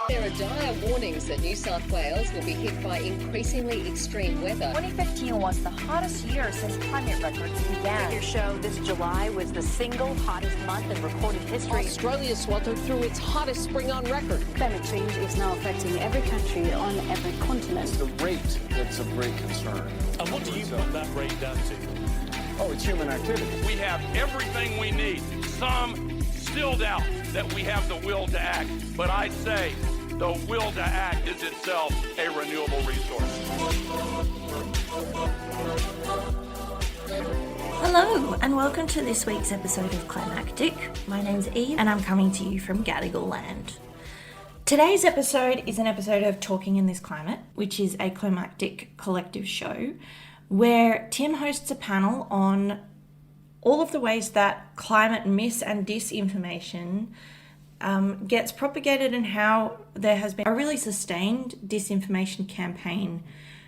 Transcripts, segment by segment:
There are dire warnings that New South Wales will be hit by increasingly extreme weather. 2015 was the hottest year since climate records began. Figures show this July was the single hottest month in recorded history. Australia sweltered through its hottest spring on record. Climate change is now affecting every country on every continent. It's the rate that's of great concern. And what do you put that rate down to? Oh, it's human activity. We have everything we need. Some still doubt that we have the will to act, but I say the will to act is itself a renewable resource. Hello and welcome to this week's episode of Climactic. My name's Eve and I'm coming to you from Gadigal land. Today's episode is an episode of Talking in This Climate, which is a climactic collective show where Tim hosts a panel on all of the ways that climate mis and disinformation gets propagated and how there has been a really sustained disinformation campaign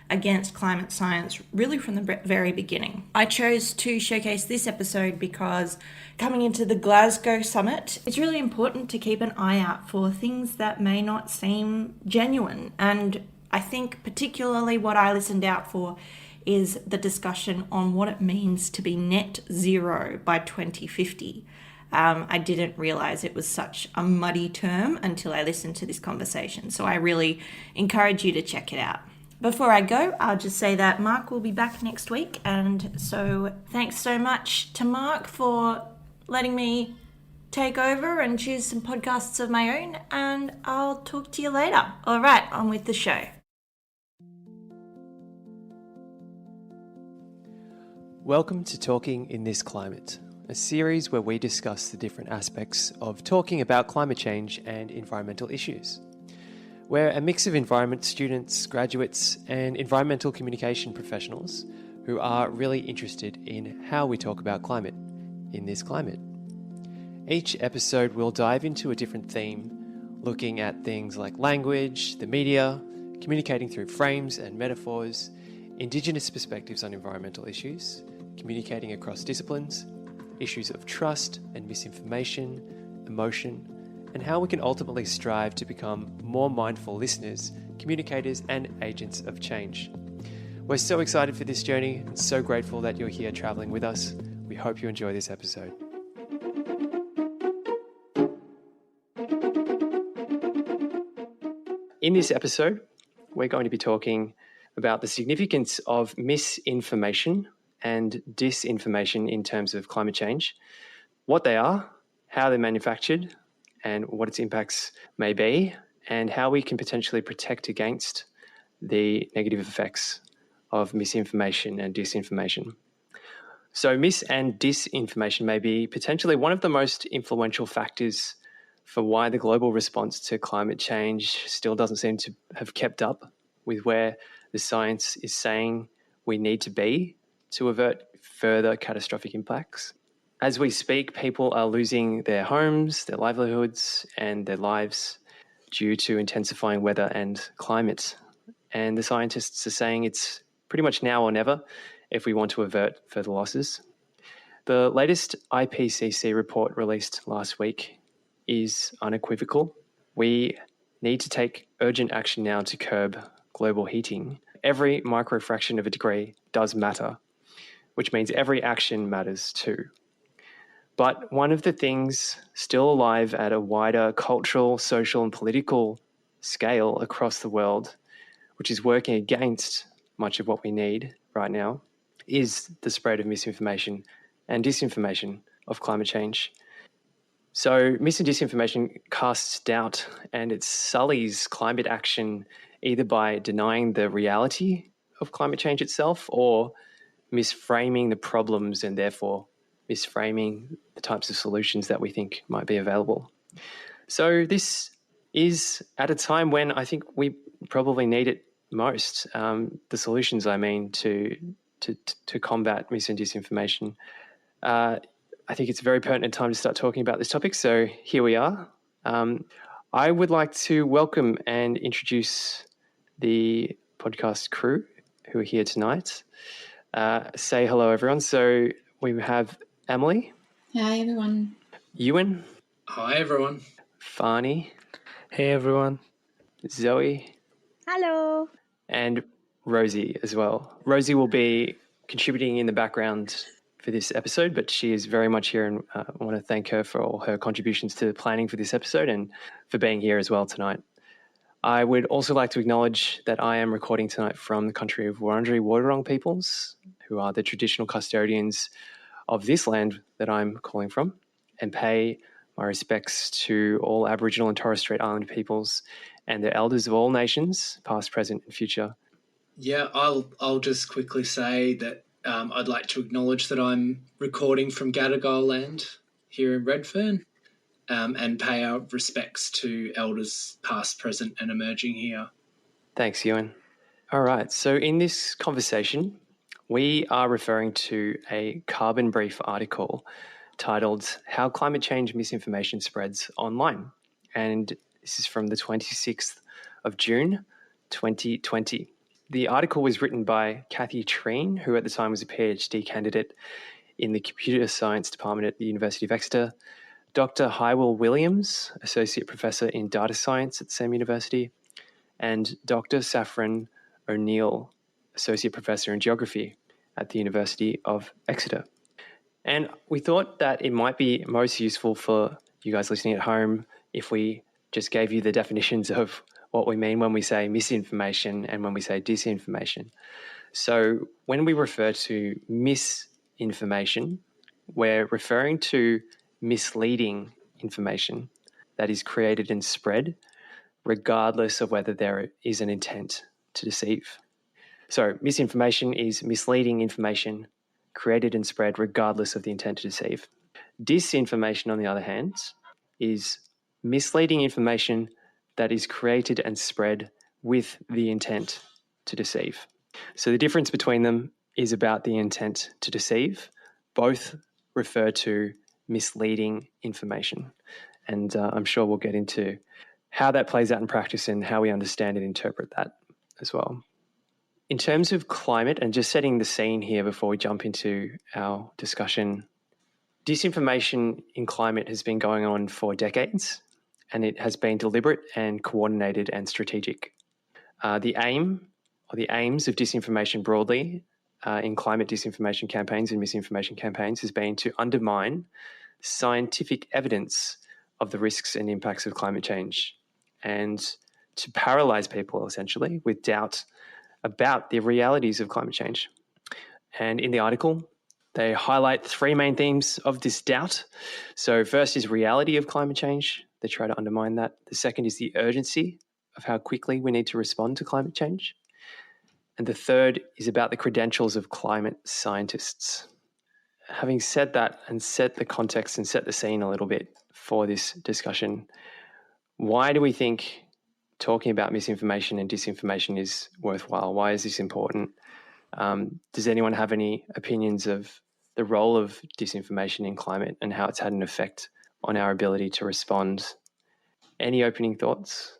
against climate science really from the very beginning. I chose to showcase this episode because coming into the Glasgow summit, it's really important to keep an eye out for things that may not seem genuine. And I think particularly what I listened out for is the discussion on what it means to be net zero by 2050. I didn't realize it was such a muddy term until I listened to this conversation. So I really encourage you to check it out. Before I go, I'll just say that Mark will be back next week. And so thanks so much to Mark for letting me take over and choose some podcasts of my own. And I'll talk to you later. All right, on with the show. Welcome to Talking in This Climate, a series where we discuss the different aspects of talking about climate change and environmental issues. We're a mix of environment students, graduates, and environmental communication professionals who are really interested in how we talk about climate in this climate. Each episode will dive into a different theme, looking at things like language, the media, communicating through frames and metaphors, Indigenous perspectives on environmental issues, communicating across disciplines, issues of trust and misinformation, emotion, and how we can ultimately strive to become more mindful listeners, communicators, and agents of change. We're so excited for this journey and so grateful that you're here traveling with us. We hope you enjoy this episode. In this episode, we're going to be talking about the significance of misinformation and disinformation in terms of climate change, what they are, how they're manufactured, and what its impacts may be, and how we can potentially protect against the negative effects of misinformation and disinformation. So mis and disinformation may be potentially one of the most influential factors for why the global response to climate change still doesn't seem to have kept up with where the science is saying we need to be to avert further catastrophic impacts. As we speak, people are losing their homes, their livelihoods, and their lives due to intensifying weather and climate. And the scientists are saying it's pretty much now or never if we want to avert further losses. The latest IPCC report released last week is unequivocal. We need to take urgent action now to curb global heating. Every microfraction of a degree does matter, which means every action matters too. But one of the things still alive at a wider cultural, social, and political scale across the world, which is working against much of what we need right now, is the spread of misinformation and disinformation of climate change. So mis and disinformation casts doubt and it sullies climate action either by denying the reality of climate change itself or misframing the problems and therefore misframing the types of solutions that we think might be available. So this is at a time when I think we probably need it most, the solutions, I mean, to combat mis and disinformation. I think it's a very pertinent time to start talking about this topic, so here we are. I would like to welcome and introduce the podcast crew who are here tonight. Say hello, everyone. So we have Emily. Hi, everyone. Ewan. Hi, everyone. Farney. Hey, everyone. Zoe, Hello. and Rosie as well. Rosie will be contributing in the background for this episode, but she is very much here, and I want to thank her for all her contributions to the planning for this episode and for being here as well tonight. I would also like to acknowledge that I am recording tonight from the country of Wurundjeri Woi-wurrung peoples, who are the traditional custodians of this land that I'm calling from, and pay my respects to all Aboriginal and Torres Strait Islander peoples and their elders of all nations, past, present, and future. Yeah, I'll just quickly say that I'd like to acknowledge that I'm recording from Gadigal land here in Redfern, and pay our respects to elders past, present, and emerging here. Thanks, Ewan. All right, so in this conversation, we are referring to a Carbon Brief article titled How Climate Change Misinformation Spreads Online. And this is from the 26th of June, 2020. The article was written by Kathie Treen, who at the time was a PhD candidate in the Computer Science Department at the University of Exeter, Dr. Hywel Williams, Associate Professor in Data Science at the same university, and Dr. Saffron O'Neill, Associate Professor in Geography at the University of Exeter. And we thought that it might be most useful for you guys listening at home if we just gave you the definitions of what we mean when we say misinformation and when we say disinformation. So when we refer to misinformation, we're referring to misleading information that is created and spread regardless of whether there is an intent to deceive. So misinformation is misleading information created and spread regardless of the intent to deceive. Disinformation, on the other hand, is misleading information that is created and spread with the intent to deceive. So the difference between them is about the intent to deceive. Both refer to misleading information. And I'm sure we'll get into how that plays out in practice and how we understand and interpret that as well. In terms of climate, and just setting the scene here before we jump into our discussion, disinformation in climate has been going on for decades, and it has been deliberate and coordinated and strategic. The aim or the aims of disinformation broadly in climate disinformation campaigns and misinformation campaigns has been to undermine scientific evidence of the risks and impacts of climate change and to paralyze people essentially with doubt about the realities of climate change. And in the article, they highlight three main themes of this doubt. So first is reality of climate change. They try to undermine that. The second is the urgency of how quickly we need to respond to climate change. And the third is about the credentials of climate scientists. Having said that and set the context and set the scene a little bit for this discussion, why do we think talking about misinformation and disinformation is worthwhile? Why is this important? Does anyone have any opinions of the role of disinformation in climate and how it's had an effect on our ability to respond? Any opening thoughts?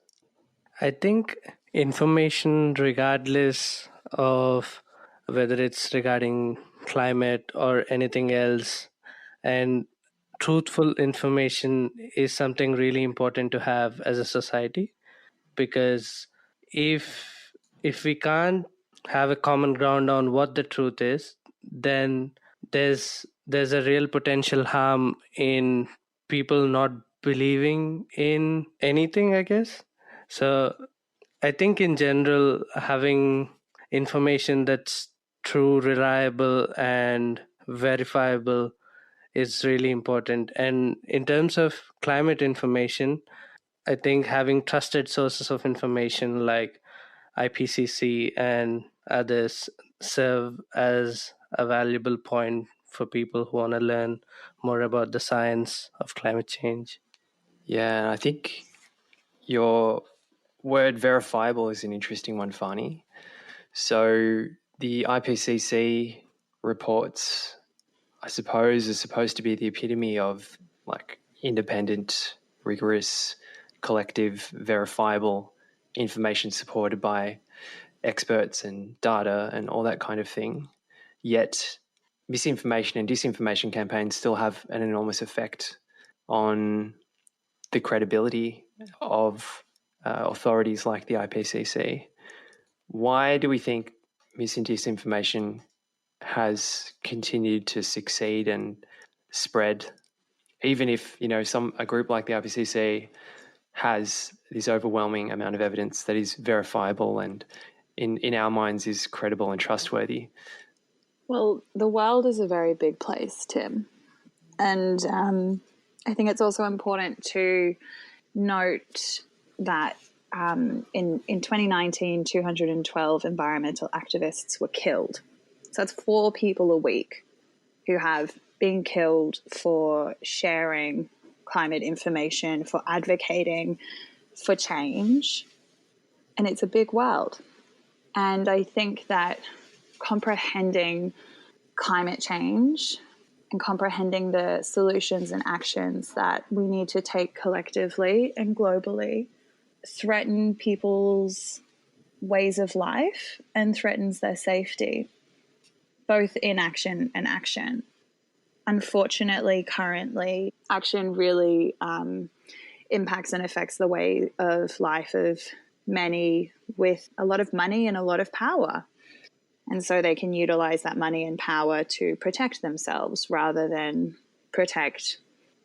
I think information, regardless of whether it's regarding climate or anything else, and truthful information is something really important to have as a society, because if we can't have a common ground on what the truth is, then there's a real potential harm in people not believing in anything, I guess. So I think in general, having information that's true, reliable, and verifiable is really important. And in terms of climate information, I think having trusted sources of information like IPCC and others serve as a valuable point for people who want to learn more about the science of climate change. Yeah, and I think your word verifiable is an interesting one, Fani. So the IPCC reports, I suppose, is supposed to be the epitome of like independent, rigorous, collective, verifiable information supported by experts and data and all that kind of thing. Yet misinformation and disinformation campaigns still have an enormous effect on the credibility of authorities like the IPCC. Why do we think mis and disinformation has continued to succeed and spread, even if, a group like the IPCC has this overwhelming amount of evidence that is verifiable and in our minds is credible and trustworthy? Well, the world is a very big place, Tim. And I think it's also important to note that in 2019, 212 environmental activists were killed. So that's 4 people a week who have been killed for sharing climate information, for advocating for change. And it's a big world. And I think that comprehending climate change and comprehending the solutions and actions that we need to take collectively and globally threaten people's ways of life and threatens their safety, both inaction and action. Unfortunately, currently, action really impacts and affects the way of life of many with a lot of money and a lot of power. And so they can utilize that money and power to protect themselves rather than protect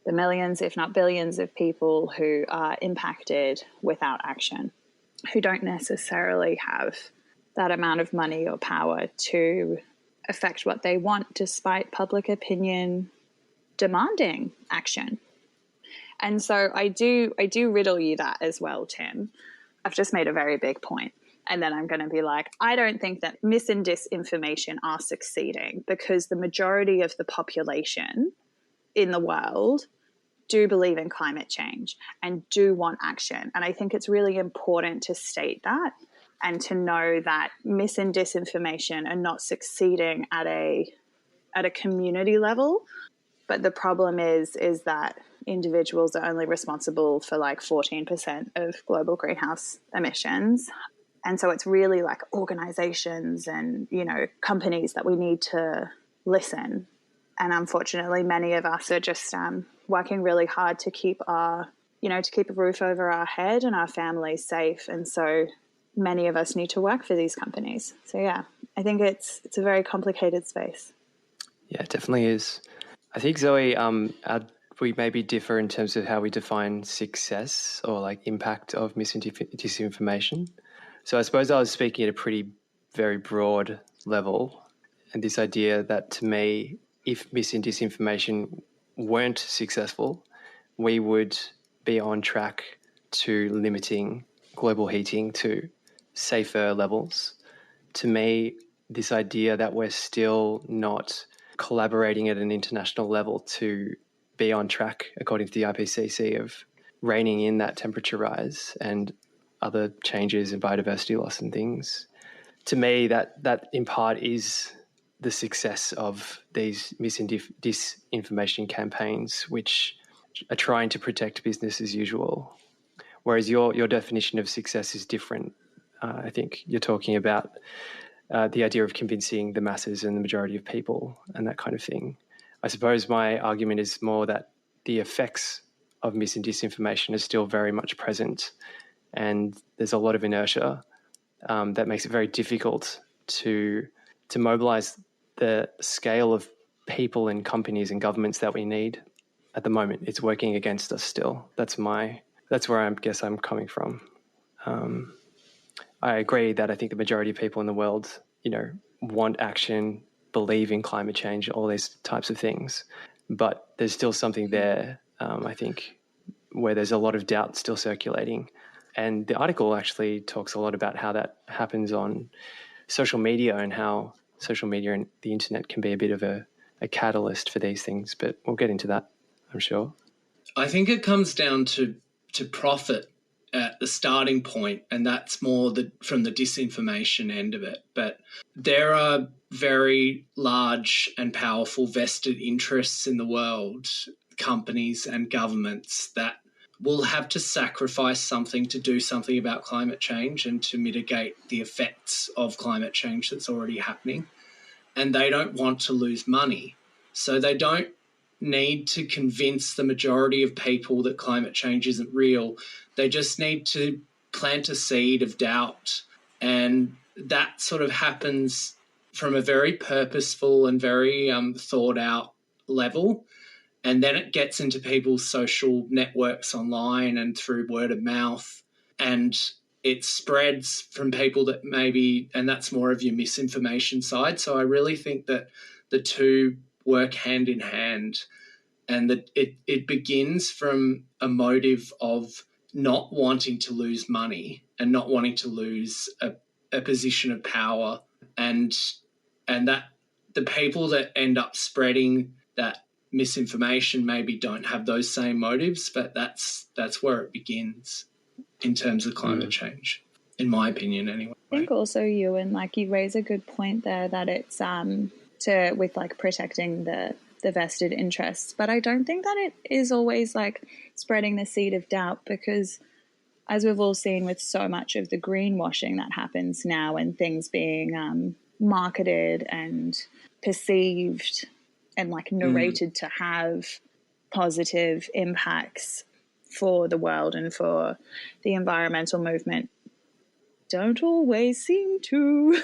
the millions, if not billions, of people who are impacted without action, who don't necessarily have that amount of money or power to affect what they want despite public opinion demanding action. And so I do riddle you that as well, Tim. I've just made a very big point. And then I'm going to be like, I don't think that mis and disinformation are succeeding because the majority of the population in the world do believe in climate change and do want action. And I think it's really important to state that and to know that mis and disinformation are not succeeding at a community level. But the problem is that individuals are only responsible for like 14% of global greenhouse emissions. And so it's really like organizations and, companies that we need to listen. And unfortunately, many of us are just working really hard to keep to keep a roof over our head and our families safe. And so many of us need to work for these companies. So yeah, I think it's a very complicated space. Yeah, it definitely is. I think, Zoe, we maybe differ in terms of how we define success or like impact of mis and disinformation. So I suppose I was speaking at a very broad level, and this idea that to me, if mis and disinformation weren't successful, we would be on track to limiting global heating to safer levels. To me, this idea that we're still not collaborating at an international level to be on track, according to the IPCC, of reining in that temperature rise and other changes in biodiversity loss and things. To me, that in part is the success of these mis and disinformation campaigns, which are trying to protect business as usual. Whereas your definition of success is different. I think you're talking about the idea of convincing the masses and the majority of people and that kind of thing. I suppose my argument is more that the effects of mis and disinformation are still very much present, and there's a lot of inertia that makes it very difficult to mobilize the scale of people and companies and governments that we need at the moment. It's working against us still. That's where I guess I'm coming from. I agree that I think the majority of people in the world, want action, believe in climate change, all these types of things. But there's still something there, I think, where there's a lot of doubt still circulating. And the article actually talks a lot about how that happens on social media and how social media and the internet can be a bit of a catalyst for these things. But we'll get into that, I'm sure. I think it comes down to profit at the starting point, and that's more from the disinformation end of it. But there are very large and powerful vested interests in the world, companies and governments, that will have to sacrifice something to do something about climate change and to mitigate the effects of climate change that's already happening. And they don't want to lose money. So they don't need to convince the majority of people that climate change isn't real. They just need to plant a seed of doubt, and that sort of happens from a very purposeful and very thought out level. And then it gets into people's social networks online and through word of mouth, and it spreads from people that maybe, and that's more of your misinformation side. So I really think that the two work hand in hand, and that it begins from a motive of not wanting to lose money and not wanting to lose a position of power, and that the people that end up spreading that misinformation maybe don't have those same motives, but that's where it begins in terms of climate change, in my opinion anyway. I think also, Ewan, like, you raise a good point there, that it's with like protecting the vested interests, but I don't think that it is always like spreading the seed of doubt, because as we've all seen with so much of the greenwashing that happens now, and things being marketed and perceived and like narrated to have positive impacts for the world and for the environmental movement, don't always seem to.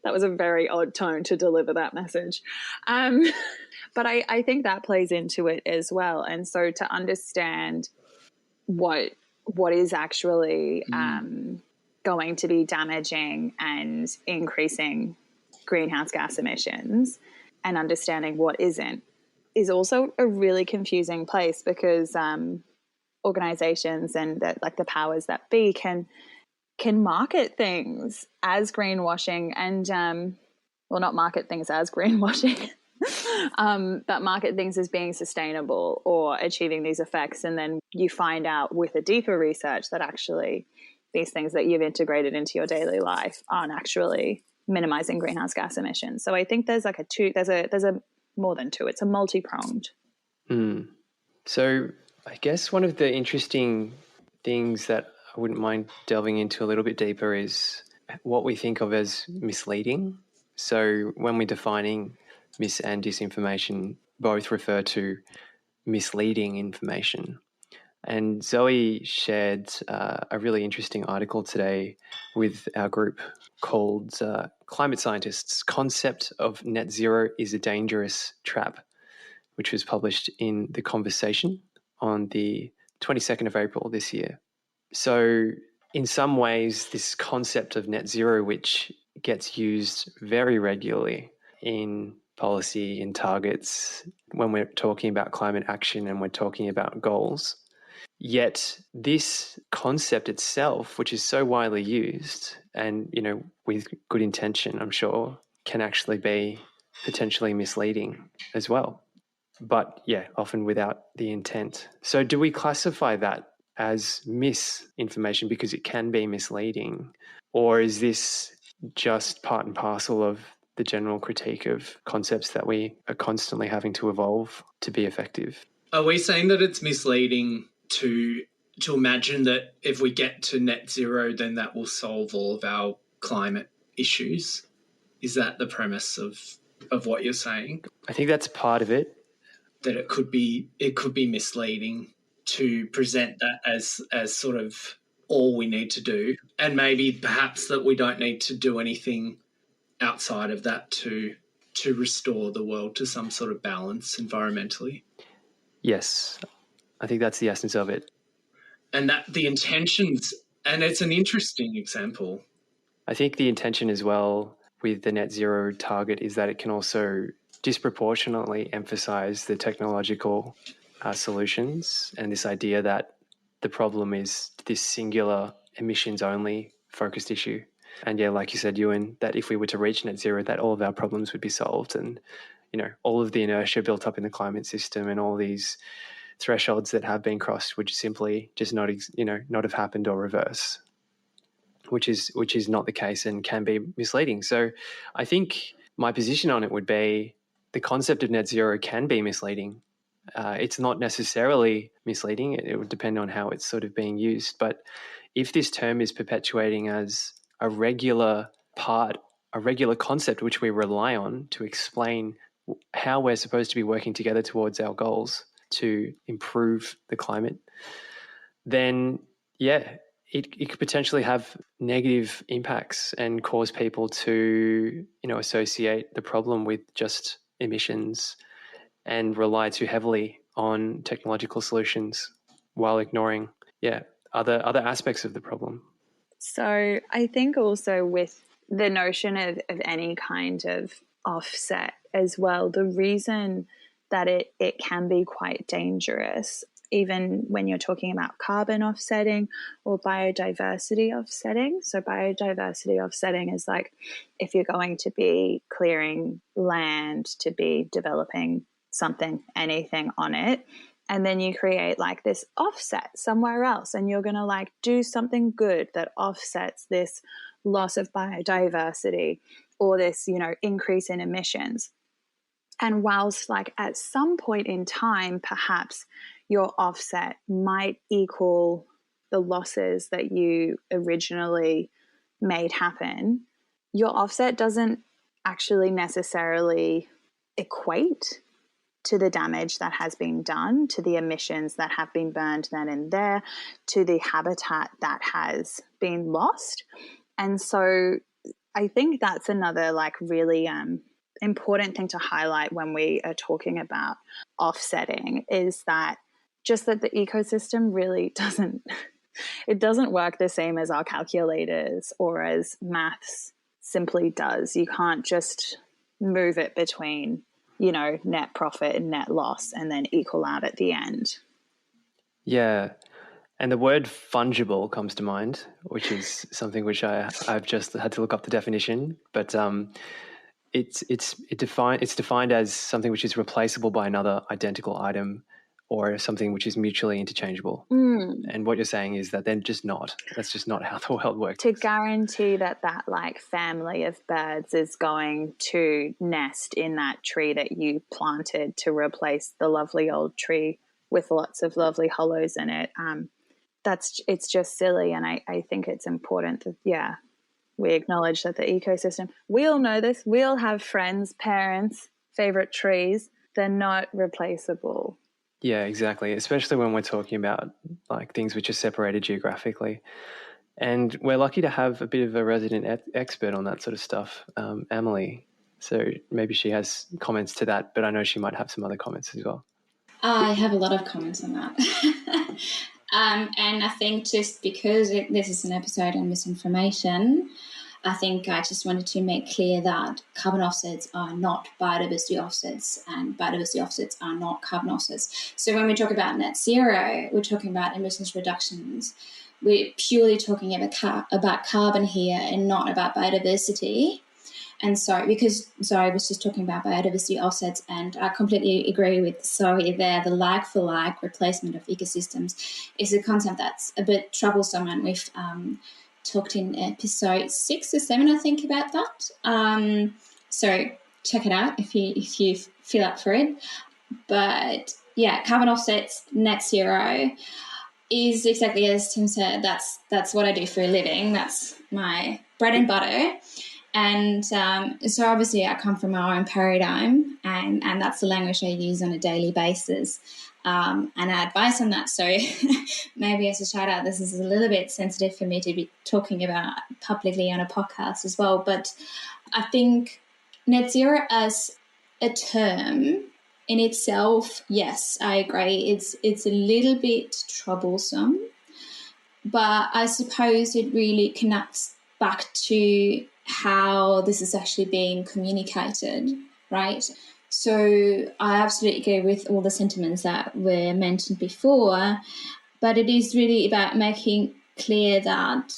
That was a very odd tone to deliver that message. But I think that plays into it as well. And so to understand what is actually going to be damaging and increasing greenhouse gas emissions, and understanding what isn't, is also a really confusing place, because organizations and the powers that be can market things as greenwashing, and not market things as greenwashing, but market things as being sustainable or achieving these effects. And then you find out with a deeper research that actually these things that you've integrated into your daily life aren't actually minimizing greenhouse gas emissions. So I think there's like there's a more than two. It's a multi-pronged. So I guess one of the interesting things that I wouldn't mind delving into a little bit deeper is what we think of as misleading. So when we're defining mis and disinformation, both refer to misleading information. And Zoe shared a really interesting article today with our group called Climate Scientists' Concept of Net Zero is a Dangerous Trap, which was published in The Conversation on the 22nd of April this year. So in some ways, this concept of net zero, which gets used very regularly in policy, in targets, when we're talking about climate action and we're talking about goals, yet this concept itself, which is so widely used and, with good intention, I'm sure, can actually be potentially misleading as well. But often without the intent. So do we classify that as misinformation because it can be misleading? Or is this just part and parcel of the general critique of concepts that we are constantly having to evolve to be effective? Are we saying that it's misleading to imagine that if we get to net zero, then that will solve all of our climate issues? Is that the premise of what you're saying? I think that's part of it. That it could be misleading to present that as sort of all we need to do, and maybe perhaps that we don't need to do anything outside of that to restore the world to some sort of balance environmentally. Yes, I think that's the essence of it. And that the intentions, and it's an interesting example. I think the intention as well with the net zero target is that it can also disproportionately emphasize the technological solutions, and this idea that the problem is this singular emissions only focused issue. And like you said, Ewan, that if we were to reach net zero, that all of our problems would be solved, and all of the inertia built up in the climate system and all these thresholds that have been crossed would simply just not have happened or reverse, which is not the case and can be misleading. So I think my position on it would be the concept of net zero can be misleading. It's not necessarily misleading. It would depend on how it's sort of being used. But if this term is perpetuating as a regular concept which we rely on to explain how we're supposed to be working together towards our goals to improve the climate, then it could potentially have negative impacts and cause people to, associate the problem with just emissions and rely too heavily on technological solutions while ignoring, other aspects of the problem. So I think also with the notion of any kind of offset as well, the reason that it can be quite dangerous, even when you're talking about carbon offsetting or biodiversity offsetting. So biodiversity offsetting is like if you're going to be clearing land to be developing something, anything on it, and then you create like this offset somewhere else, and you're going to like do something good that offsets this loss of biodiversity or this, increase in emissions. And whilst like at some point in time, perhaps your offset might equal the losses that you originally made happen, your offset doesn't actually necessarily equate to the damage that has been done, to the emissions that have been burned then and there, to the habitat that has been lost. And so I think that's another like really important thing to highlight when we are talking about offsetting, is that just that the ecosystem really doesn't work the same as our calculators or as maths simply does. You can't just move it between net profit and net loss and then equal out at the end. Yeah. And the word fungible comes to mind, which is something which I've just had to look up the definition, but it's defined as something which is replaceable by another identical item or something which is mutually interchangeable. And what you're saying is that they're just not. That's just not how the world works. To guarantee that like family of birds is going to nest in that tree that you planted to replace the lovely old tree with lots of lovely hollows in it, it's just silly. And I think it's important that, we acknowledge that the ecosystem, we all know this, we all have friends, parents, favorite trees, they're not replaceable. Yeah, exactly. Especially when we're talking about like things which are separated geographically. And we're lucky to have a bit of a resident expert on that sort of stuff, Emily. So maybe she has comments to that, but I know she might have some other comments as well. I have a lot of comments on that. And I think just because this is an episode on misinformation, I think I just wanted to make clear that carbon offsets are not biodiversity offsets and biodiversity offsets are not carbon offsets. So when we talk about net zero, we're talking about emissions reductions. We're purely talking about carbon here and not about biodiversity. And so, because Zoe was just talking about biodiversity offsets, and I completely agree with Zoe there, the like-for-like replacement of ecosystems is a concept that's a bit troublesome, and we've talked in episode 6 or 7, I think, about that. So check it out if you feel up for it. But yeah, carbon offsets, net zero is exactly as Tim said. That's what I do for a living. That's my bread and butter. And so obviously I come from our own paradigm, and that's the language I use on a daily basis. And I advise on that. So maybe as a shout out, this is a little bit sensitive for me to be talking about publicly on a podcast as well. But I think net zero as a term in itself, yes, I agree. It's a little bit troublesome, but I suppose it really connects back to how this is actually being communicated, right? So I absolutely agree with all the sentiments that were mentioned before, but it is really about making clear that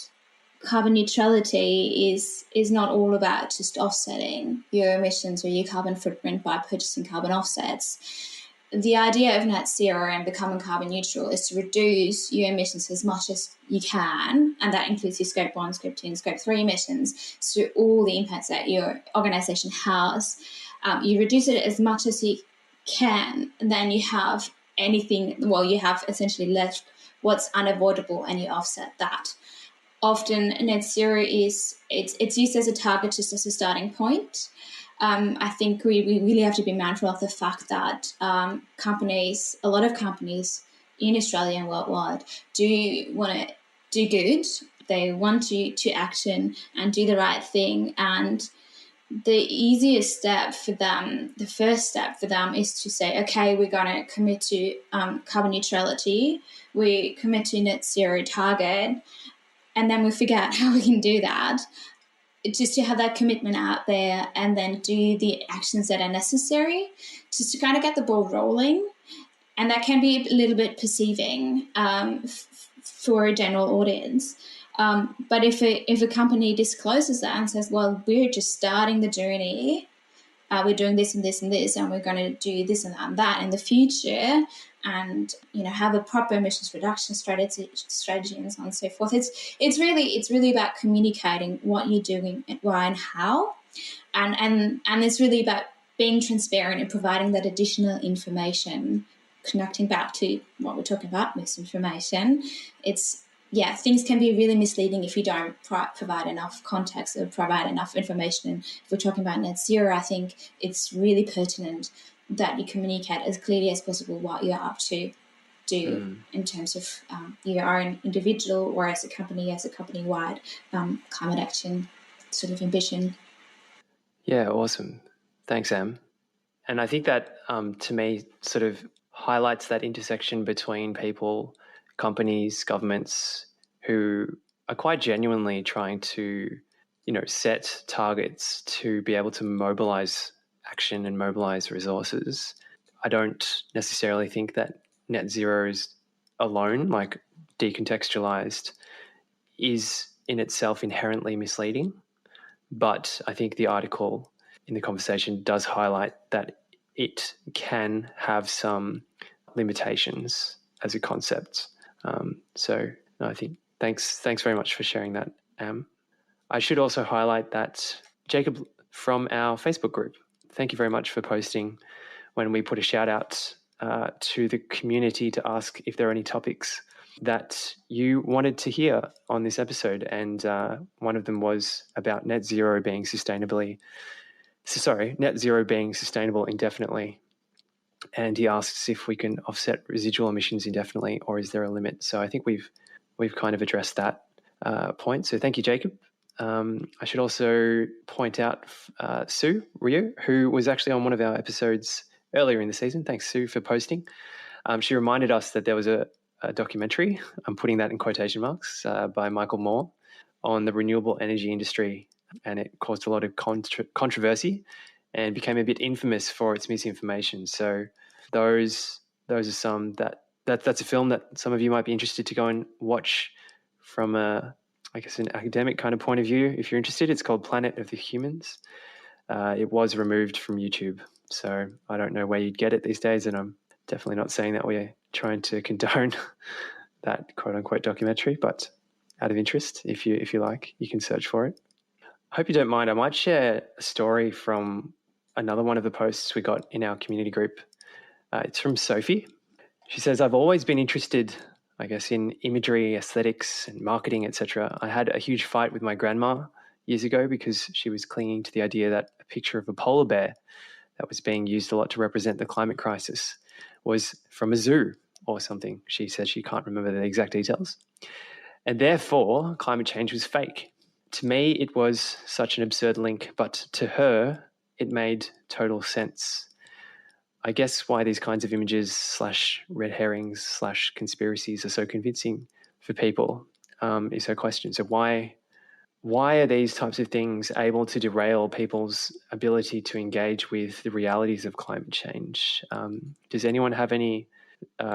carbon neutrality is not all about just offsetting your emissions or your carbon footprint by purchasing carbon offsets. The idea of net zero and becoming carbon neutral is to reduce your emissions as much as you can, and that includes your Scope 1, Scope 2, and Scope 3 emissions, so all the impacts that your organisation has. You reduce it as much as you can, and then you have you have essentially left what's unavoidable, and you offset that. Often net zero it's used as a target, just as a starting point. I think we really have to be mindful of the fact that a lot of companies in Australia and worldwide do want to do good. They want to action and do the right thing. And the easiest step for them, the first step for them, is to say, okay, we're going to commit to carbon neutrality. We commit to net zero target. And then we figure out how we can do that. Just to have that commitment out there and then do the actions that are necessary just to kind of get the ball rolling. And that can be a little bit perceiving for a general audience. But if a company discloses that and says, well, we're just starting the journey, we're doing this and this and this, and we're going to do this and that in the future, and have a proper emissions reduction strategy and so on and so forth. It's really about communicating what you're doing and why and how, and it's really about being transparent and providing that additional information. Connecting back to what we're talking about, misinformation, things can be really misleading if you don't provide enough context or provide enough information. And if we're talking about net zero, I think it's really pertinent that you communicate as clearly as possible what you're up to do in terms of your own individual or as a company-wide climate action sort of ambition. Yeah, awesome. Thanks, Em. And I think that, to me, sort of highlights that intersection between people, companies, governments who are quite genuinely trying to, set targets to be able to mobilize action and mobilize resources. I don't necessarily think that net zero is alone, like decontextualized, is in itself inherently misleading. But I think the article in the conversation does highlight that it can have some limitations as a concept. I think thanks very much for sharing that, Am. I should also highlight that Jacob from our Facebook group, thank you very much for posting when we put a shout out to the community to ask if there are any topics that you wanted to hear on this episode. And one of them was about net zero being sustainable indefinitely. And he asks if we can offset residual emissions indefinitely, or is there a limit? So I think we've kind of addressed that point. So thank you, Jacob. I should also point out Sue Rio, who was actually on one of our episodes earlier in the season. Thanks, Sue, for posting. She reminded us that there was a documentary, I'm putting that in quotation marks, by Michael Moore on the renewable energy industry, and it caused a lot of controversy and became a bit infamous for its misinformation. So those are some that's a film that some of you might be interested to go and watch from an academic kind of point of view. If you're interested, it's called Planet of the Humans. It was removed from YouTube, so I don't know where you'd get it these days, and I'm definitely not saying that we're trying to condone that quote unquote documentary, but out of interest, if you like, you can search for it. I hope you don't mind. I might share a story from another one of the posts we got in our community group. It's from Sophie. She says, I've always been interested, I guess, in imagery, aesthetics and marketing, etc. I had a huge fight with my grandma years ago because she was clinging to the idea that a picture of a polar bear that was being used a lot to represent the climate crisis was from a zoo or something. She said she can't remember the exact details. And therefore, climate change was fake. To me, it was such an absurd link, but to her, it made total sense. I guess why these kinds of images / red herrings / conspiracies are so convincing for people is her question. So why are these types of things able to derail people's ability to engage with the realities of climate change? Does anyone have any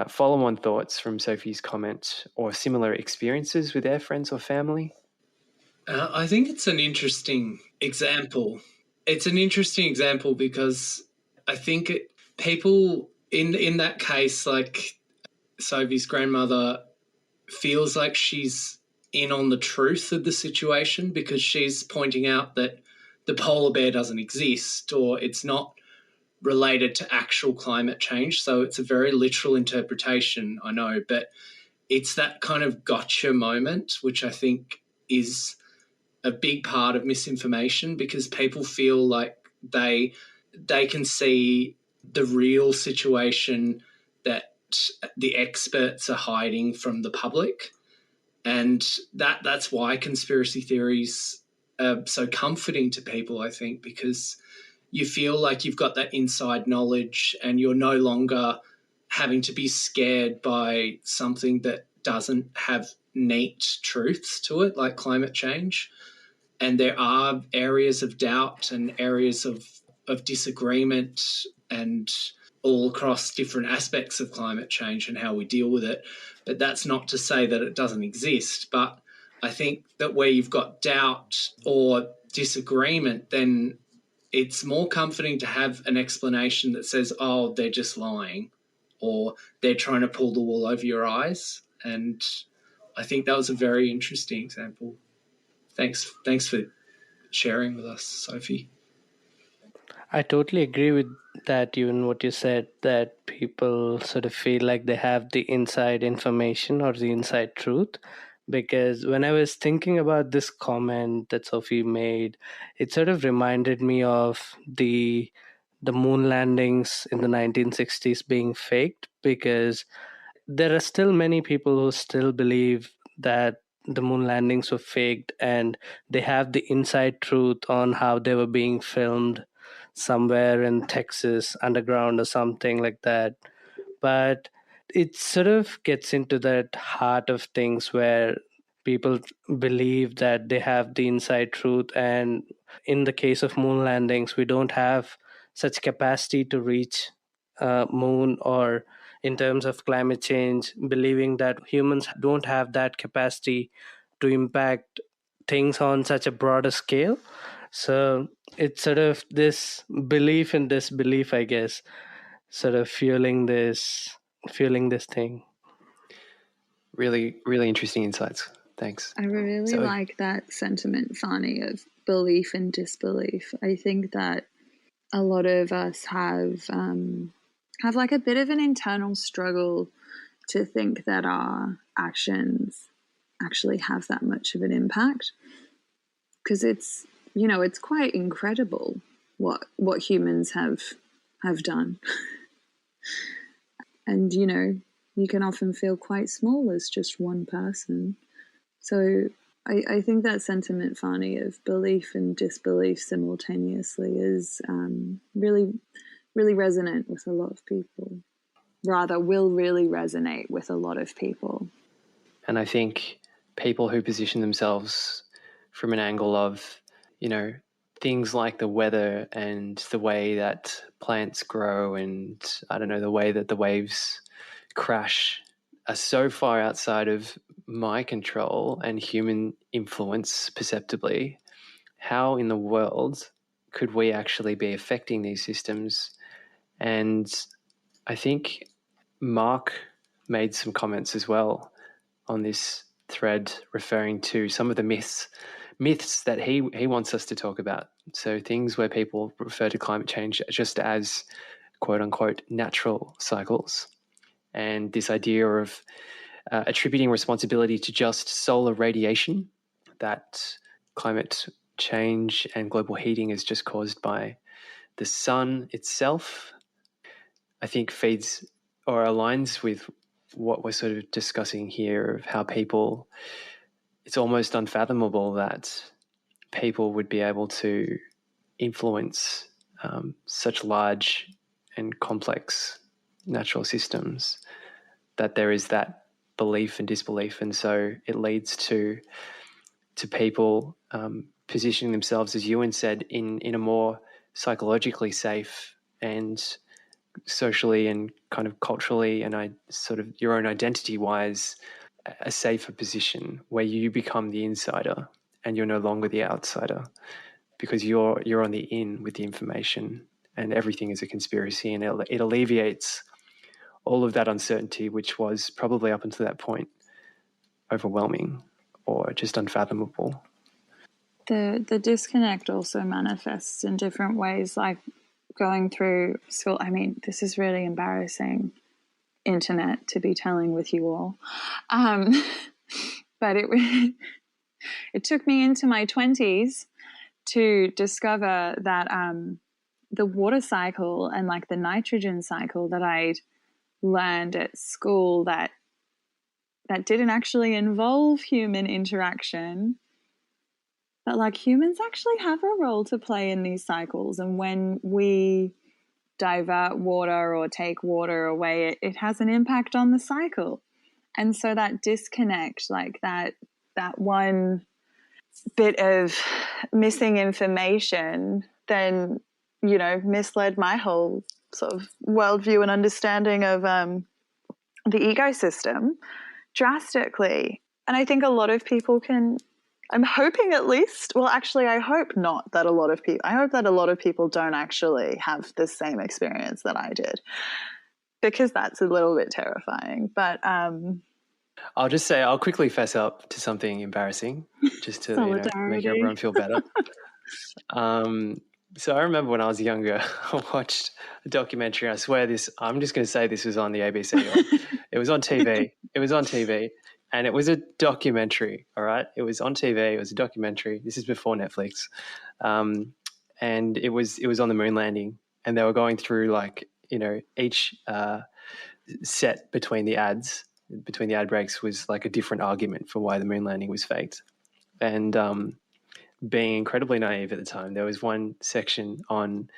follow-on thoughts from Sophie's comment or similar experiences with their friends or family? I think it's an interesting example. It's an interesting example because I think people in that case, like Sophie's grandmother, feels like she's in on the truth of the situation because she's pointing out that the polar bear doesn't exist or it's not related to actual climate change. So it's a very literal interpretation, I know, but it's that kind of gotcha moment, which I think is a big part of misinformation because people feel like they can see the real situation that that the experts are hiding from the public. And that's why conspiracy theories are so comforting to people, I think, because you feel like you've got that inside knowledge and you're no longer having to be scared by something that doesn't have neat truths to it, like climate change. And there are areas of doubt and areas of disagreement and all across different aspects of climate change and how we deal with it. But that's not to say that it doesn't exist. But I think that where you've got doubt or disagreement, then it's more comforting to have an explanation that says, oh, they're just lying, or they're trying to pull the wool over your eyes. And I think that was a very interesting example. Thanks for sharing with us, Sophie. I totally agree with that, even what you said, that people sort of feel like they have the inside information or the inside truth. Because when I was thinking about this comment that Sophie made, it sort of reminded me of the moon landings in the 1960s being faked, because there are still many people who still believe that the moon landings were faked, and they have the inside truth on how they were being filmed somewhere in Texas underground or something like that. But it sort of gets into that heart of things where people believe that they have the inside truth. And in the case of moon landings, we don't have such capacity to reach moon, or in terms of climate change, believing that humans don't have that capacity to impact things on such a broader scale. So it's sort of this belief in disbelief, I guess, sort of fueling this thing. Really, really interesting insights. Thanks. I really like that sentiment, Fani, of belief and disbelief. I think that a lot of us have like a bit of an internal struggle to think that our actions actually have that much of an impact, because it's quite incredible what humans have done. And you can often feel quite small as just one person. So I think that sentiment, Fani, of belief and disbelief simultaneously is really, really resonant with a lot of people. Rather, will really resonate with a lot of people. And I think people who position themselves from an angle of, things like the weather and the way that plants grow and, the way that the waves crash are so far outside of my control and human influence perceptibly. How in the world could we actually be affecting these systems? And I think Mark made some comments as well on this thread, referring to some of the myths that he wants us to talk about. So things where people refer to climate change just as quote unquote natural cycles, and this idea of attributing responsibility to just solar radiation, that climate change and global heating is just caused by the sun itself, I think feeds or aligns with what we're sort of discussing here, of how people, it's almost unfathomable that people would be able to influence such large and complex natural systems, that there is that belief and disbelief. And so it leads to people positioning themselves, as Ewan said, in a more psychologically safe and socially and kind of culturally and sort of your own identity-wise, a safer position where you become the insider and you're no longer the outsider, because you're on the in with the information and everything is a conspiracy, and it alleviates all of that uncertainty, which was probably up until that point overwhelming or just unfathomable. The disconnect also manifests in different ways, like going through school. I mean, this is really embarrassing, internet, to be telling with you all. But it took me into my 20s to discover that the water cycle and like the nitrogen cycle that I'd learned at school that didn't actually involve human interaction, that like humans actually have a role to play in these cycles. And when we divert water or take water away, it has an impact on the cycle. And so that disconnect, like that one bit of missing information, then, you know, misled my whole sort of worldview and understanding of the ecosystem drastically. And I think a lot of people can, I'm hoping at least, well, actually, I hope not that a lot of people, I hope that a lot of people don't actually have the same experience that I did, because that's a little bit terrifying. But I'll just say, I'll quickly fess up to something embarrassing just to make everyone feel better. So I remember when I was younger, I watched a documentary. I swear I'm just going to say this was on the ABC. It was on TV. It was on TV. And it was a documentary, all right? It was on TV. It was a documentary. This is before Netflix. And it was on the moon landing. And they were going through, like, you know, each set between the ad breaks was like a different argument for why the moon landing was faked. And being incredibly naive at the time, there was one section on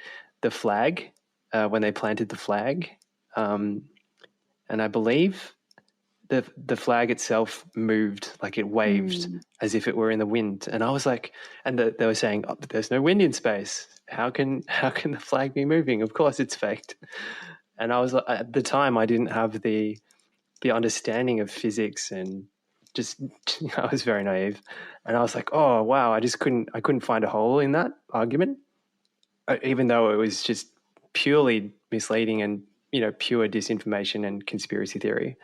the flag, when they planted the flag. And I believe the flag itself moved, like it waved as if it were in the wind. And I was like, and they were saying, oh, but there's no wind in space. How can the flag be moving? Of course it's faked. And I was, at the time, I didn't have the understanding of physics, and just, I was very naive. And I was like, oh, wow, I couldn't find a hole in that argument, even though it was just purely misleading and, you know, pure disinformation and conspiracy theory.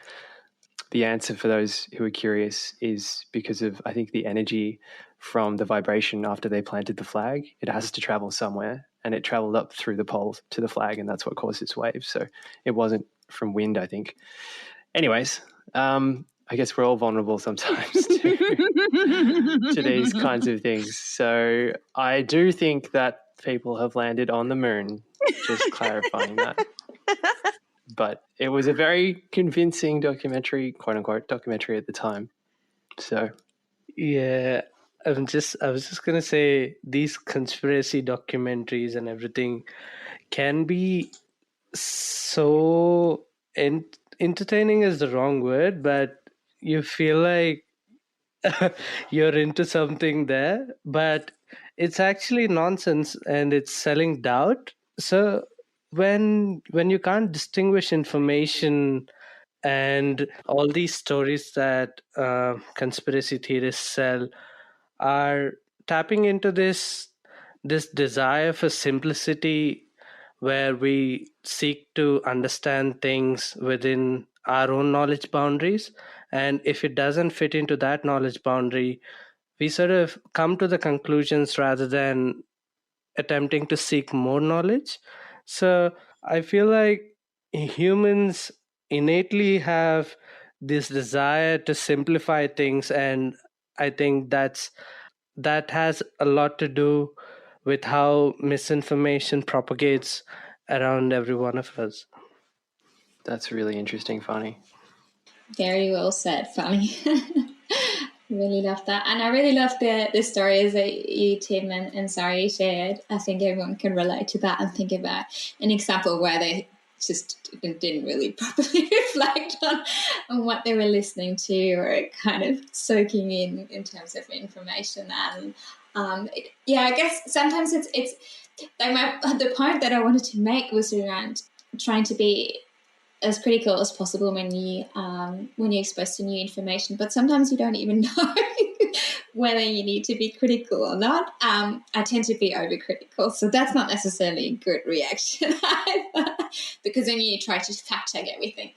The answer for those who are curious is because of, I think, the energy from the vibration after they planted the flag. It has to travel somewhere, and it traveled up through the poles to the flag, and that's what caused its wave. So it wasn't from wind, I think. Anyways, I guess we're all vulnerable sometimes to these kinds of things. So I do think that people have landed on the moon, just clarifying that. But it was a very convincing documentary, quote unquote, documentary at the time. So, yeah, I was just going to say, these conspiracy documentaries and everything can be so entertaining is the wrong word, but you feel like you're into something there, but it's actually nonsense and it's selling doubt. So when you can't distinguish information and all these stories that conspiracy theorists sell are tapping into this desire for simplicity, where we seek to understand things within our own knowledge boundaries. And if it doesn't fit into that knowledge boundary, we sort of come to the conclusions rather than attempting to seek more knowledge. So I feel like humans innately have this desire to simplify things, and I think that has a lot to do with how misinformation propagates around every one of us. That's really interesting, Fanny. Very well said, Fanny. Really love that. And I really love the stories that you, Tim, and Sari shared. I think everyone can relate to that and think about an example where they just didn't really properly reflect on what they were listening to or kind of soaking in terms of information. And I guess sometimes it's like the point that I wanted to make was around trying to be as critical as possible when you're exposed to new information, but sometimes you don't even know whether you need to be critical or not. I tend to be overcritical, so that's not necessarily a good reaction either, because then you try to fact check everything.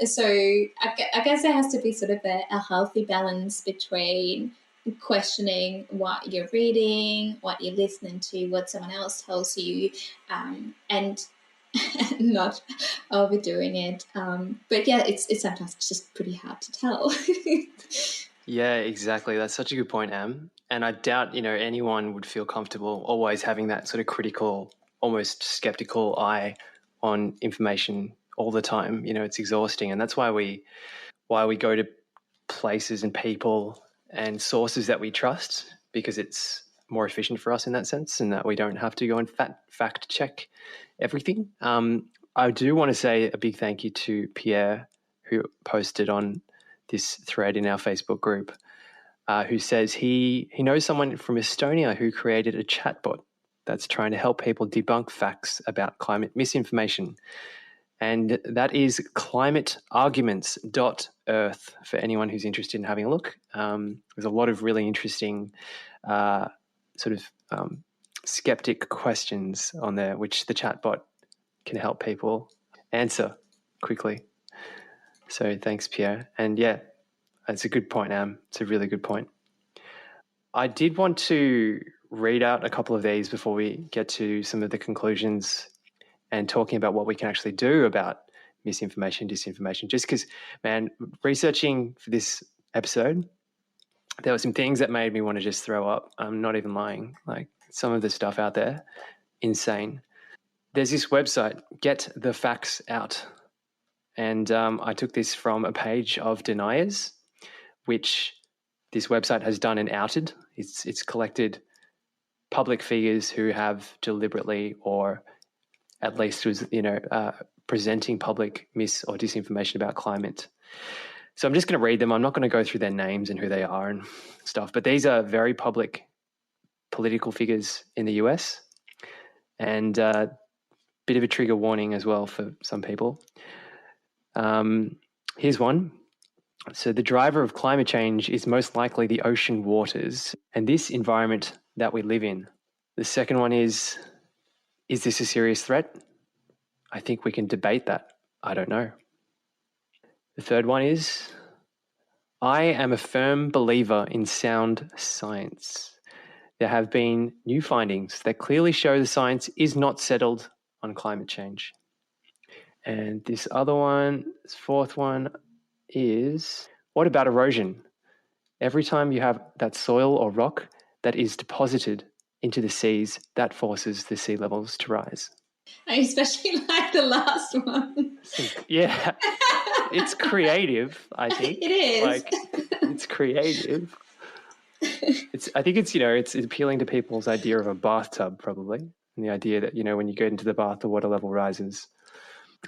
So I guess there has to be sort of a healthy balance between questioning what you're reading, what you're listening to, what someone else tells you, and not overdoing it. But yeah, it's sometimes just pretty hard to tell. Yeah, exactly. That's such a good point, Am. And I doubt, anyone would feel comfortable always having that sort of critical, almost skeptical eye on information all the time. You know, it's exhausting, and that's why we go to places and people and sources that we trust, because it's more efficient for us in that sense, and that we don't have to go and fact check everything. I do want to say a big thank you to Pierre, who posted on this thread in our Facebook group, who says he knows someone from Estonia who created a chatbot that's trying to help people debunk facts about climate misinformation. And that is climatearguments.earth for anyone who's interested in having a look. There's a lot of really interesting skeptic questions on there, which the chatbot can help people answer quickly. So thanks, Pierre. And yeah, that's a good point, Am. It's a really good point. I did want to read out a couple of these before we get to some of the conclusions and talking about what we can actually do about misinformation, disinformation. Just because, man, researching for this episode, there were some things that made me want to just throw up. I'm not even lying. Like, some of the stuff out there, insane. There's this website, Get the Facts Out. And I took this from a page of deniers, which this website has done and outed. It's collected public figures who have deliberately, or at least was, presenting public mis or disinformation about climate. So I'm just going to read them. I'm not going to go through their names and who they are and stuff, but these are very public political figures in the US, and bit of a trigger warning as well for some people. Here's one. So the driver of climate change is most likely the ocean waters and this environment that we live in. The second one is this a serious threat? I think we can debate that. I don't know. The third one is, I am a firm believer in sound science. There have been new findings that clearly show the science is not settled on climate change. And this other one, this fourth one is, what about erosion? Every time you have that soil or rock that is deposited into the seas, that forces the sea levels to rise. I especially like the last one. Yeah, it's creative, I think. It is. Like, it's creative. I think it's appealing to people's idea of a bathtub, probably, and the idea that, when you get into the bath, the water level rises.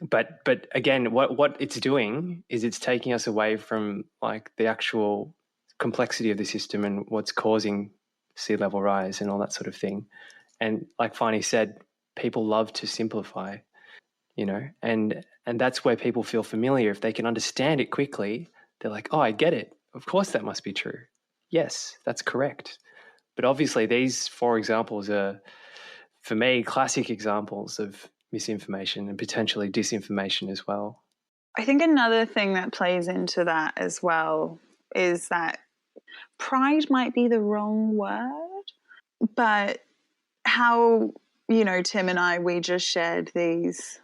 But again, what it's doing is it's taking us away from like the actual complexity of the system and what's causing sea level rise and all that sort of thing. And like Fani said, people love to simplify, and that's where people feel familiar. If they can understand it quickly, they're like, oh, I get it. Of course that must be true. Yes, that's correct. But obviously these 4 examples are, for me, classic examples of misinformation and potentially disinformation as well. I think another thing that plays into that as well is that pride might be the wrong word, but how, Tim and I, we just shared these,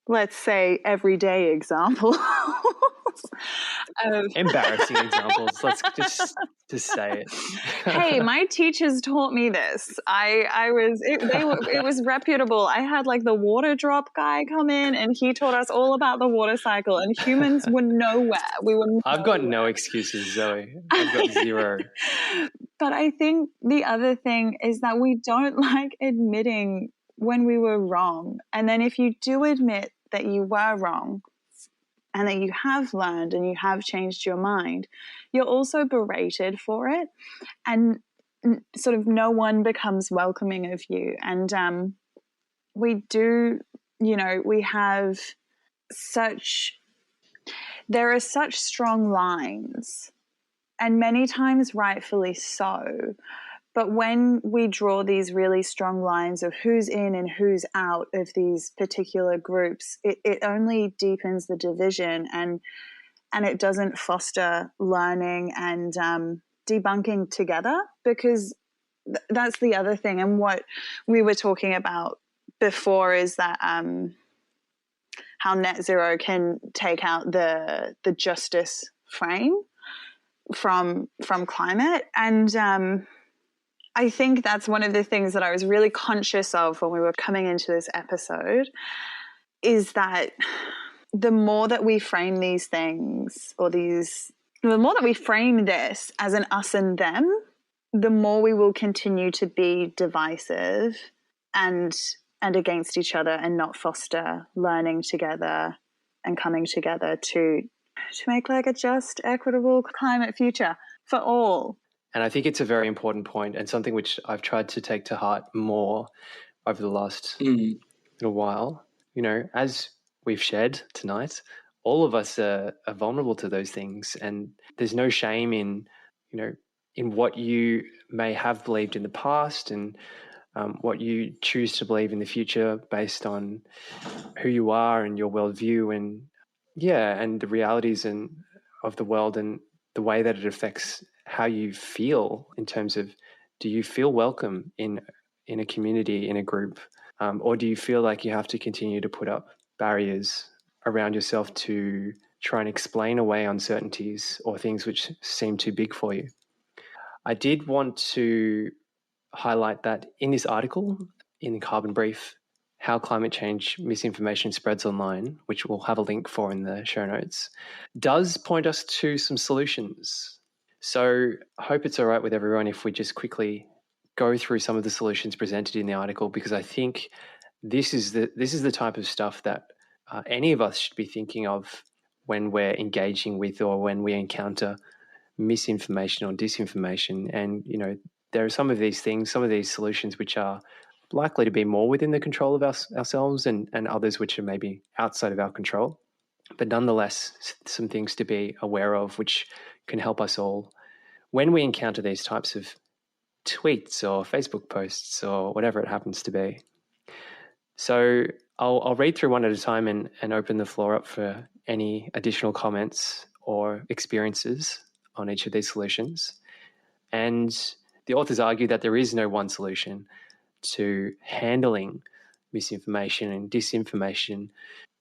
let's say, everyday examples. Embarrassing examples. Let's just say it. Hey, my teachers taught me this. It was reputable. I had like the water drop guy come in, and he taught us all about the water cycle. And humans were nowhere. I've got no excuses, Zoe. I've got zero. But I think the other thing is that we don't like admitting when we were wrong. And then if you do admit that you were wrong, and that you have learned and you have changed your mind, you're also berated for it, and sort of no one becomes welcoming of you. And there are such strong lines, and many times rightfully so. But when we draw these really strong lines of who's in and who's out of these particular groups, it only deepens the division, and it doesn't foster learning and debunking together, because that's the other thing. And what we were talking about before is that how net zero can take out the justice frame from climate. And I think that's one of the things that I was really conscious of when we were coming into this episode, is that the more that we frame these things the more that we frame this as an us and them, the more we will continue to be divisive and against each other and not foster learning together and coming together to make like a just, equitable climate future for all. And I think it's a very important point and something which I've tried to take to heart more over the last little while. You know, as we've shared tonight, all of us are vulnerable to those things, and there's no shame in, you know, in what you may have believed in the past and what you choose to believe in the future based on who you are and your worldview and the realities of the world and the way that it affects how you feel in terms of, do you feel welcome in a community, in a group, or do you feel like you have to continue to put up barriers around yourself to try and explain away uncertainties or things which seem too big for you? I did want to highlight that in this article, in the Carbon Brief, How Climate Change Misinformation Spreads Online, which we'll have a link for in the show notes, does point us to some solutions. So I hope it's all right with everyone if we just quickly go through some of the solutions presented in the article, because I think this is the type of stuff that any of us should be thinking of when we're engaging with or when we encounter misinformation or disinformation. And, you know, there are some of these things, some of these solutions which are likely to be more within the control of ourselves and others which are maybe outside of our control. But nonetheless, some things to be aware of which can help us all when we encounter these types of tweets or Facebook posts or whatever it happens to be. So I'll read through one at a time and open the floor up for any additional comments or experiences on each of these solutions. And the authors argue that there is no one solution to handling misinformation and disinformation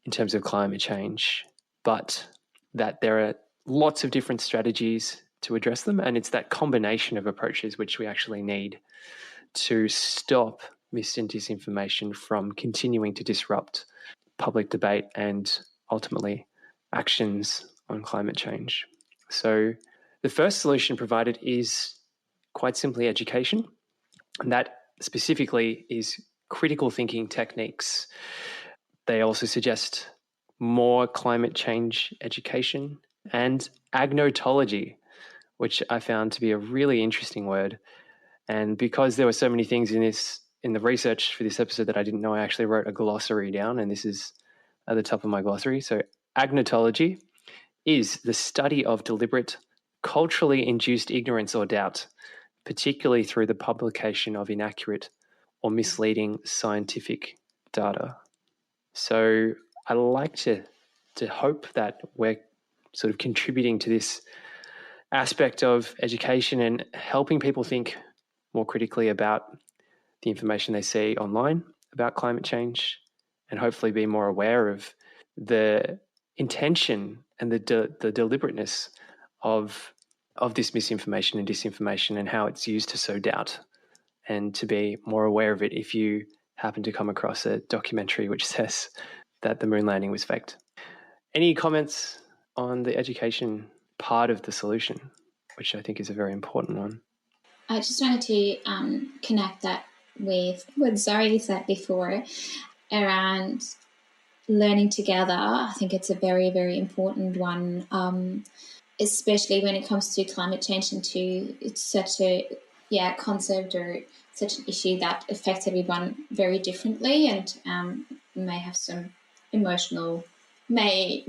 in terms of climate change, but that there are lots of different strategies to address them. And it's that combination of approaches which we actually need to stop mis and disinformation from continuing to disrupt public debate and ultimately actions on climate change. So the first solution provided is quite simply education. And that specifically is critical thinking techniques. They also suggest more climate change education and agnotology, which I found to be a really interesting word. And because there were so many things in the research for this episode that I didn't know, I actually wrote a glossary down, and this is at the top of my glossary. So agnotology is the study of deliberate, culturally induced ignorance or doubt, particularly through the publication of inaccurate or misleading scientific data. So I like to hope that we're sort of contributing to this aspect of education and helping people think more critically about the information they see online about climate change, and hopefully be more aware of the intention and the deliberateness of this misinformation and disinformation and how it's used to sow doubt, and to be more aware of it if you happen to come across a documentary which says that the moon landing was faked. Any comments on the education part of the solution, which I think is a very important one? I just wanted to connect that with what Zoe said before around learning together. I think it's a very, very important one, especially when it comes to climate change and it's such a concept or such an issue that affects everyone very differently and may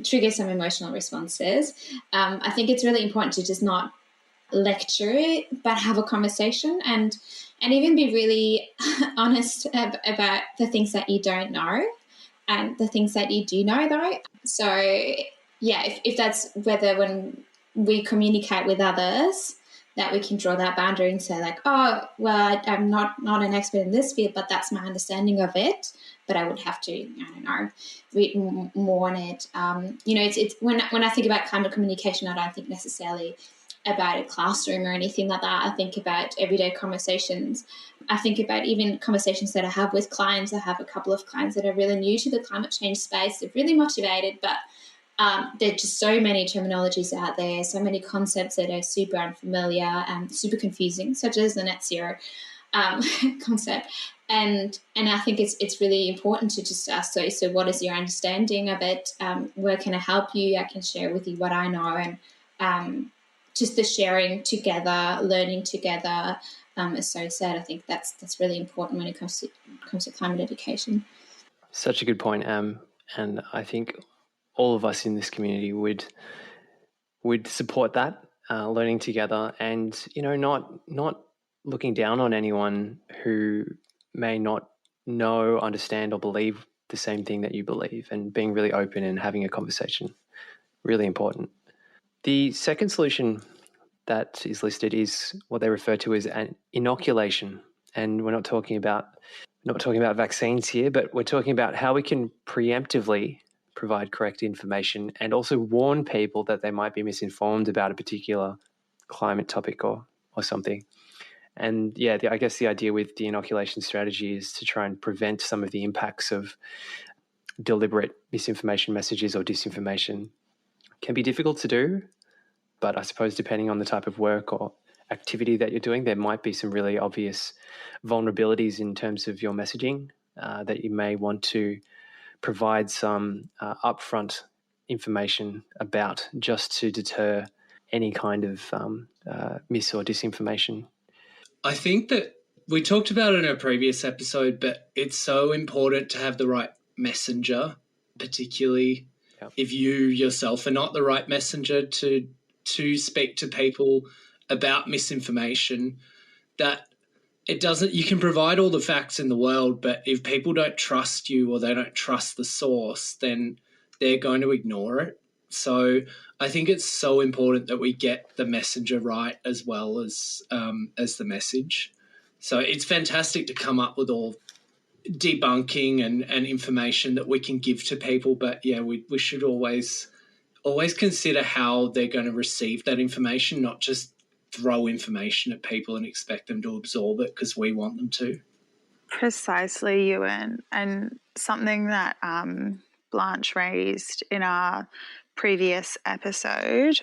trigger some emotional responses. I think it's really important to just not lecture but have a conversation and even be really honest about the things that you don't know and the things that you do know though. So if that's whether when we communicate with others that we can draw that boundary and say like, oh well, I'm not an expert in this field, but that's my understanding of it, but I would have to read more on it. It's when I think about climate communication, I don't think necessarily about a classroom or anything like that. I think about everyday conversations. I think about even conversations that I have with clients. I have a couple of clients that are really new to the climate change space. They're really motivated, but there are just so many terminologies out there, so many concepts that are super unfamiliar and super confusing, such as the net zero concept. And I think it's really important to just ask, so what is your understanding of it? Where can I help you? I can share with you what I know, and just the sharing together, learning together. As So said, I think that's really important when it comes to climate education. Such a good point, and I think all of us in this community would support that, learning together, and not looking down on anyone who may not know, understand, or believe the same thing that you believe, and being really open and having a conversation. Really important. The second solution that is listed is what they refer to as an inoculation, and we're not talking about vaccines here, but we're talking about how we can preemptively provide correct information and also warn people that they might be misinformed about a particular climate topic or something. And yeah, I guess the idea with the inoculation strategy is to try and prevent some of the impacts of deliberate misinformation messages or disinformation. It can be difficult to do, but I suppose depending on the type of work or activity that you're doing, there might be some really obvious vulnerabilities in terms of your messaging that you may want to provide some upfront information about, just to deter any kind of mis or disinformation. I think that we talked about it in a previous episode, but it's so important to have the right messenger, particularly if you yourself are not the right messenger to speak to people about misinformation, that it doesn't, you can provide all the facts in the world, but if people don't trust you or they don't trust the source, then they're going to ignore it. So I think it's so important that we get the messenger right as well as the message. So it's fantastic to come up with all debunking and information that we can give to people, but yeah, we should always consider how they're going to receive that information, not just throw information at people and expect them to absorb it because we want them to. Precisely, Ewan. And something that Blanche raised in our previous episode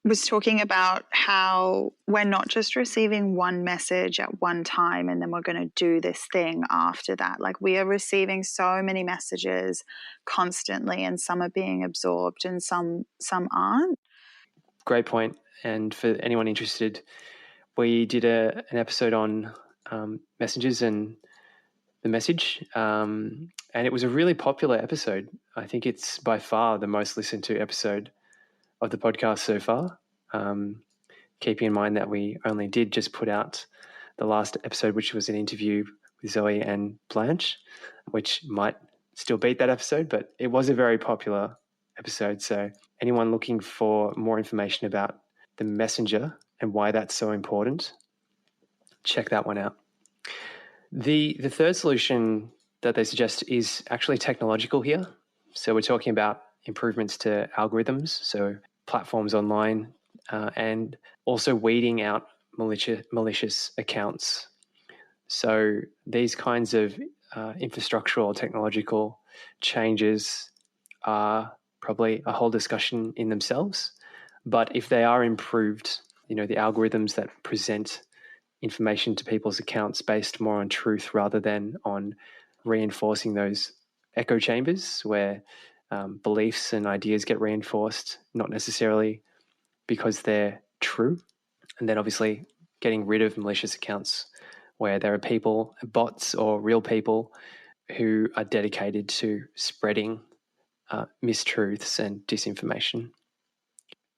was talking about how we're not just receiving one message at one time and then we're going to do this thing after that. Like, we are receiving so many messages constantly, and some are being absorbed and some aren't. Great point. And for anyone interested, we did an episode on messages and the message, and it was a really popular episode. I think it's by far the most listened to episode of the podcast so far. Keeping in mind that we only did just put out the last episode, which was an interview with Zoe and Blanche, which might still beat that episode, but it was a very popular episode. So anyone looking for more information about the messenger and why that's so important, check that one out. The third solution that they suggest is actually technological here. So we're talking about improvements to algorithms, so platforms online, and also weeding out malicious accounts. So these kinds of infrastructural or technological changes are probably a whole discussion in themselves. But if they are improved, the algorithms that present information to people's accounts based more on truth rather than on reinforcing those echo chambers where beliefs and ideas get reinforced, not necessarily because they're true. And then obviously getting rid of malicious accounts where there are people, bots or real people, who are dedicated to spreading mistruths and disinformation.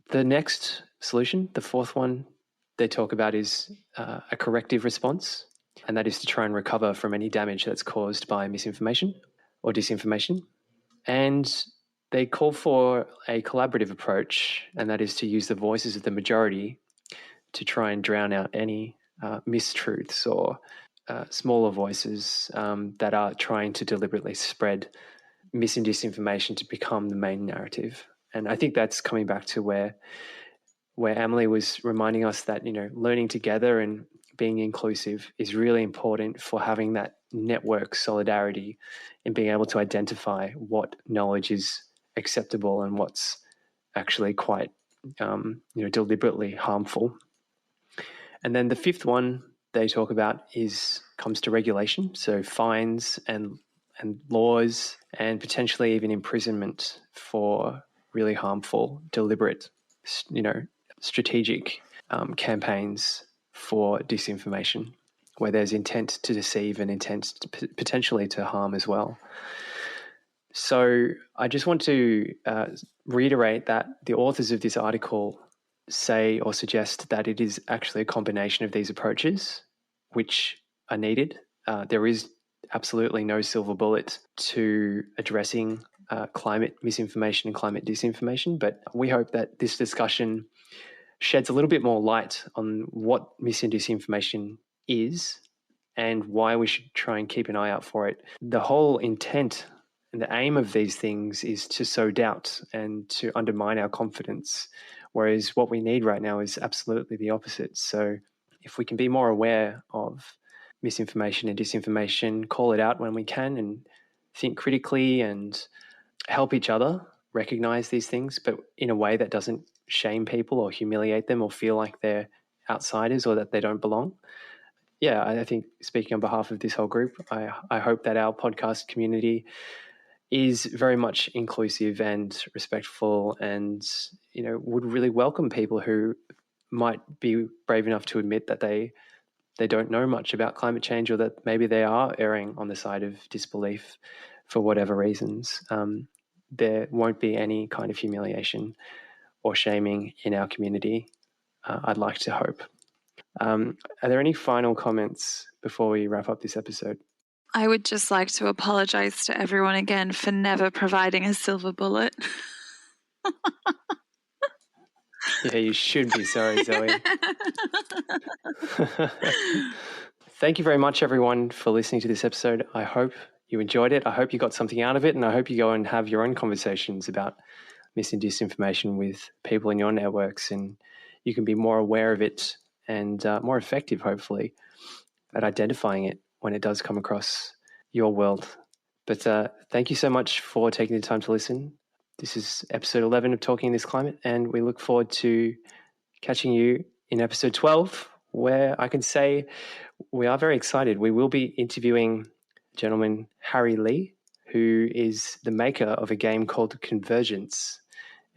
The next solution, the fourth one they talk about, is a corrective response, and that is to try and recover from any damage that's caused by misinformation or disinformation. And they call for a collaborative approach, and that is to use the voices of the majority to try and drown out any mistruths or smaller voices that are trying to deliberately spread mis and disinformation to become the main narrative. And I think that's coming back to where where Emily was reminding us that, learning together and being inclusive is really important for having that network solidarity and being able to identify what knowledge is acceptable and what's actually quite, deliberately harmful. And then the fifth one they talk about comes to regulation, so fines and laws and potentially even imprisonment for really harmful, deliberate, strategic campaigns for disinformation, where there's intent to deceive and intent potentially to harm as well. So I just want to reiterate that the authors of this article say or suggest that it is actually a combination of these approaches which are needed. There is absolutely no silver bullet to addressing climate misinformation and climate disinformation, but we hope that this discussion sheds a little bit more light on what mis and disinformation is and why we should try and keep an eye out for it. The whole intent and the aim of these things is to sow doubt and to undermine our confidence, whereas what we need right now is absolutely the opposite. So if we can be more aware of misinformation and disinformation, call it out when we can and think critically and help each other recognize these things, but in a way that doesn't shame people or humiliate them or feel like they're outsiders or that they don't belong. Yeah, I think speaking on behalf of this whole group, I hope that our podcast community is very much inclusive and respectful and, would really welcome people who might be brave enough to admit that they don't know much about climate change or that maybe they are erring on the side of disbelief for whatever reasons. There won't be any kind of humiliation or shaming in our community, I'd like to hope. Are there any final comments before we wrap up this episode? I would just like to apologise to everyone again for never providing a silver bullet. Yeah, you should be sorry, Zoe. Thank you very much, everyone, for listening to this episode. I hope you enjoyed it. I hope you got something out of it, and I hope you go and have your own conversations about mis and disinformation with people in your networks, and you can be more aware of it and more effective, hopefully, at identifying it when it does come across your world. But thank you so much for taking the time to listen. This is episode 11 of Talking in This Climate, and we look forward to catching you in episode 12, where I can say we are very excited. We will be interviewing a gentleman, Harry Lee, who is the maker of a game called Convergence.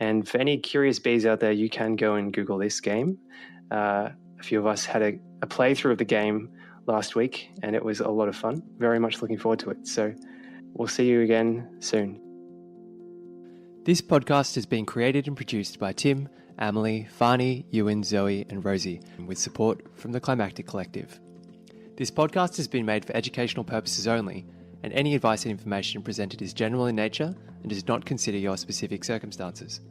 And for any curious bees out there, you can go and Google this game. A few of us had a playthrough of the game last week, and it was a lot of fun. Very much looking forward to it. So we'll see you again soon. This podcast has been created and produced by Tim, Emily, Farney, Ewan, Zoe, and Rosie, with support from the Climactic Collective. This podcast has been made for educational purposes only, and any advice and information presented is general in nature and does not consider your specific circumstances.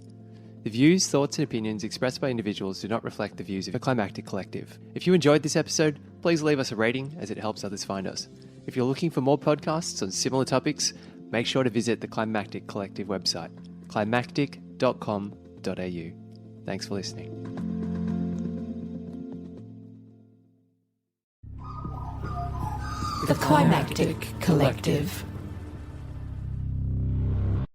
The views, thoughts, and opinions expressed by individuals do not reflect the views of the Climactic Collective. If you enjoyed this episode, please leave us a rating as it helps others find us. If you're looking for more podcasts on similar topics, make sure to visit the Climactic Collective website, climactic.com.au. Thanks for listening. The Climactic Collective.